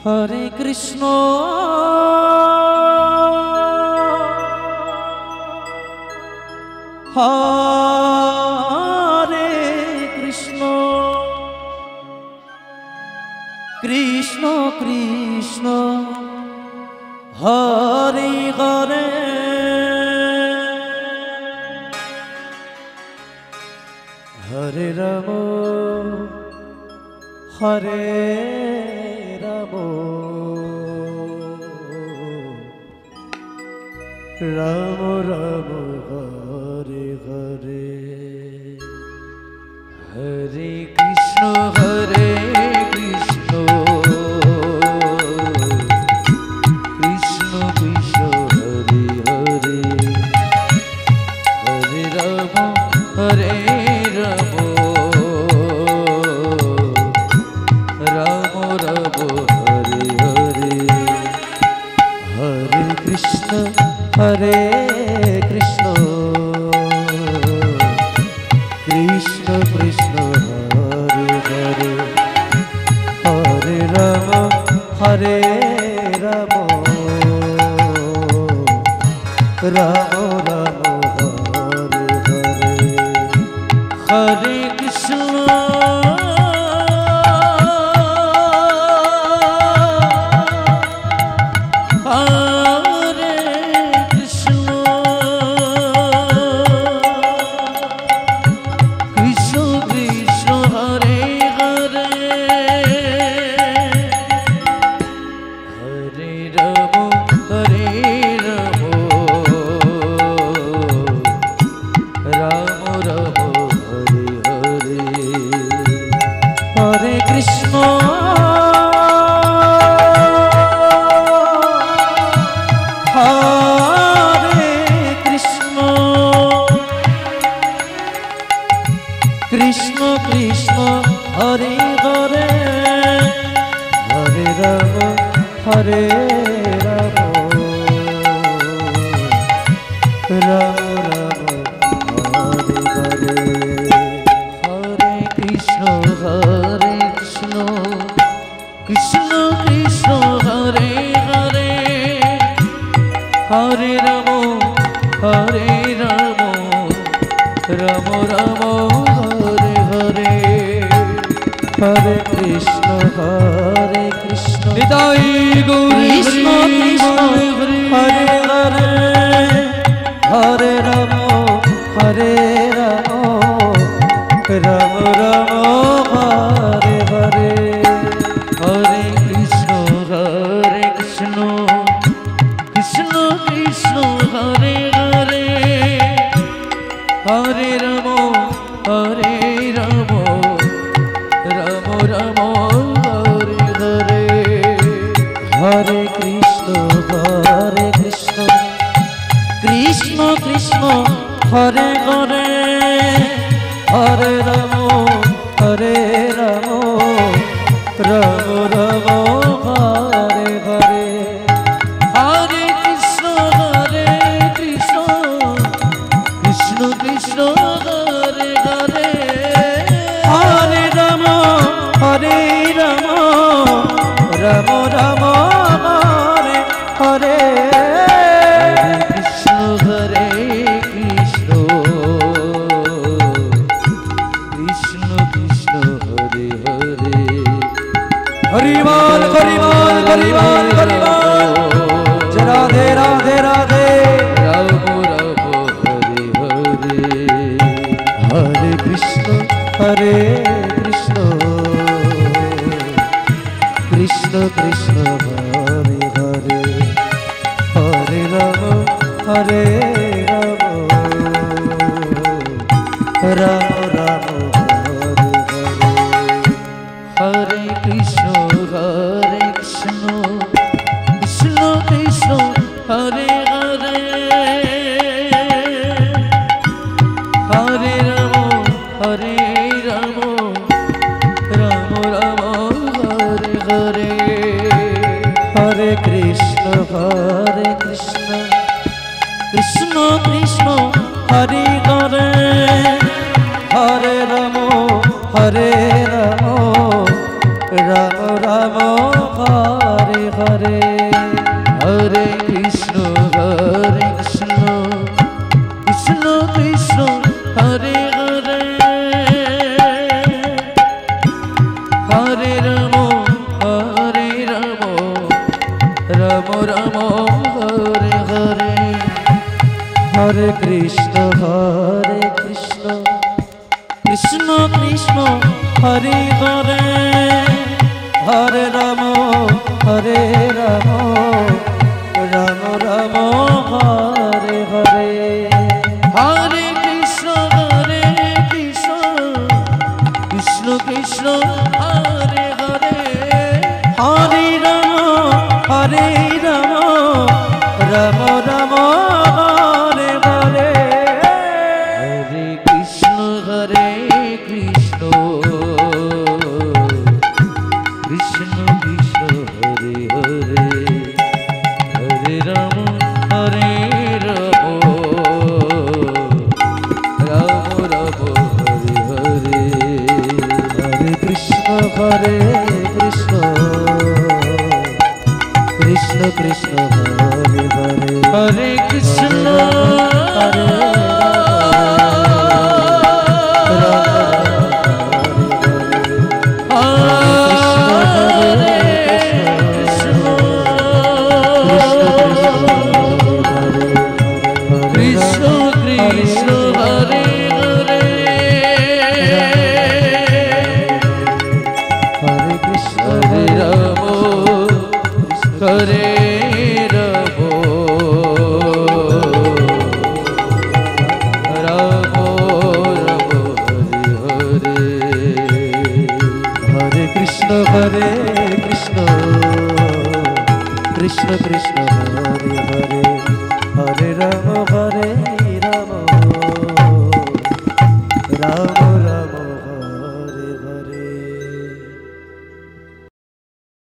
हरे कृष्ण हरे कृष्ण कृष्ण कृष्ण हरे हरे हरे राम हरे राम राम राम हरे हरे हरे कृष्ण कृष्ण कृष्ण हरे हरे हरे राम हरे राम राम राम हरे हरे हरे कृष्ण कृष्ण कृष्ण हरे हरे हरे राम हरे राम राम राम हरे हरे हरे कृष्ण कृष्ण कृष्ण हरे हरे हरे राम हरे राम राम राम हरे हरे हरे कृष्ण कृष्ण कृष्ण हरे हरे हरे राम राम राम हरे कृष्ण निताई कृष्ण कृष्ण हरे हरे हरे राम राम राम हरे हरे हरे कृष्ण कृष्ण कृष्ण हरे हरे हरे राम राम राम हरे हरे हरे कृष्ण कृष्ण कृष्ण हरे हरे हरे राम राम राम हरे हरे हरे कृष्ण कृष्ण कृष्ण हरे हरे हरे राम राम राम हरे हरे कृष्ण कृष्ण कृष्ण हरे हरे हरि बोल जय राधे राधे राधे राम हरे हरे हरे कृष्ण कृष्ण कृष्ण हरे हरे हरे राम राम राम हरे हरे हरे कृष्ण कृष्ण कृष्ण हरे हरे हरे राम राम राम हरे हरे हरे कृष्ण कृष्ण कृष्ण हरे हरे हरे राम राम राम हरे হরে কৃষ্ণ কৃষ্ণ কৃষ্ণ হরে হরে হরে রাম রাম রাম হরে হরে হরে কৃষ্ণ কৃষ্ণ কৃষ্ণ কৃষ্ণ হরে হরে হরে রাম রাম রাম হরে হরে হরে কৃষ্ণ কৃষ্ণ কৃষ্ণ কৃষ্ণ হরে হরে হরে রাম রাম রাম হরে হরে হরে কৃষ্ণ কৃষ্ণ কৃষ্ণ কৃষ্ণ হরে হরে হরে কৃষ্ণ হরে Krishna Krishna